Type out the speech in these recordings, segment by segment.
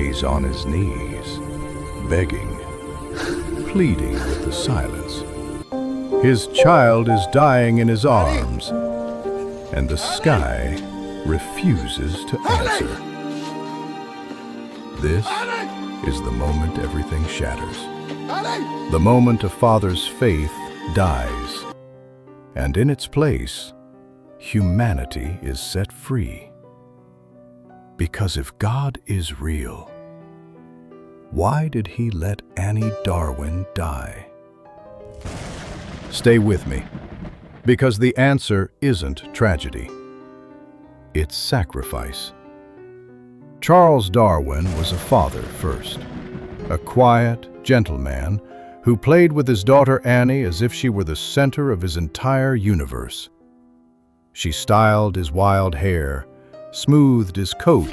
He's on his knees, begging, pleading with the silence. His child is dying in his arms, and the sky refuses to answer. This is the moment everything shatters. The moment a father's faith dies, and in its place, humanity is set free. Because if God is real, why did he let Annie Darwin die? Stay with me, because the answer isn't tragedy. It's sacrifice. Charles Darwin was a father first, a quiet, gentle man who played with his daughter Annie as if she were the center of his entire universe. She styled his wild hair, smoothed his coat,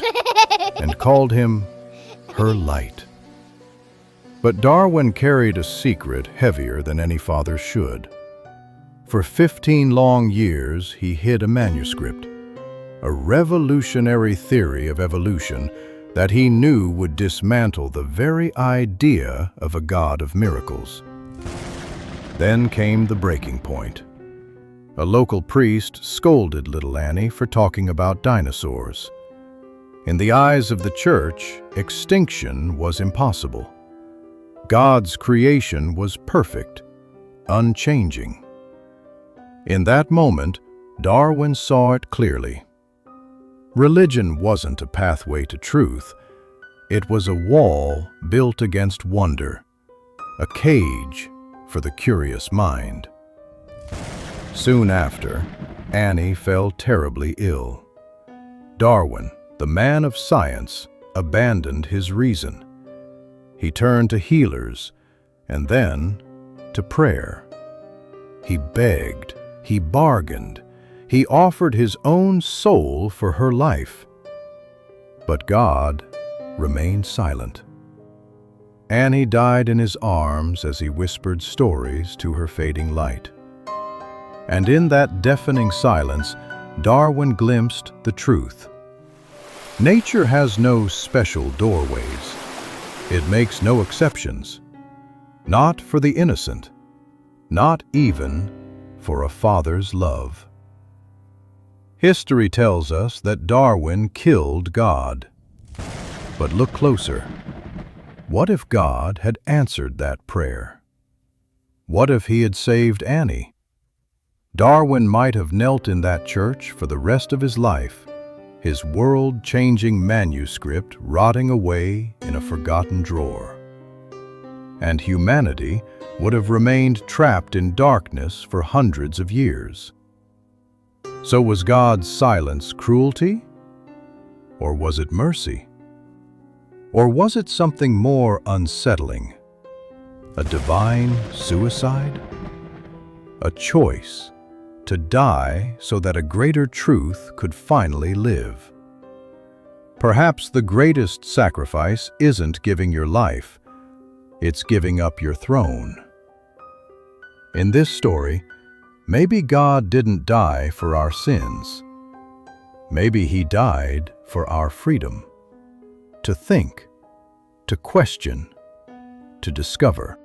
and called him her light. But Darwin carried a secret heavier than any father should. For 15 long years, he hid a manuscript, a revolutionary theory of evolution that he knew would dismantle the very idea of a God of miracles. Then came the breaking point. A local priest scolded little Annie for talking about dinosaurs. In the eyes of the church, extinction was impossible. God's creation was perfect, unchanging. In that moment, Darwin saw it clearly. Religion wasn't a pathway to truth. It was a wall built against wonder, a cage for the curious mind. Soon after, Annie fell terribly ill. Darwin, the man of science, abandoned his reason. He turned to healers and then to prayer. He begged, he bargained, he offered his own soul for her life. But God remained silent. Annie died in his arms as he whispered stories to her fading light. And in that deafening silence, Darwin glimpsed the truth. Nature has no special doorways. It makes no exceptions. Not for the innocent, not even for a father's love. History tells us that Darwin killed God. But look closer. What if God had answered that prayer? What if he had saved Annie? Darwin might have knelt in that church for the rest of his life, his world-changing manuscript rotting away in a forgotten drawer. And humanity would have remained trapped in darkness for hundreds of years. So was God's silence cruelty? Or was it mercy? Or was it something more unsettling? A divine suicide? A choice to die so that a greater truth could finally live. Perhaps the greatest sacrifice isn't giving your life, it's giving up your throne. In this story, maybe God didn't die for our sins. Maybe he died for our freedom. To think, to question, to discover.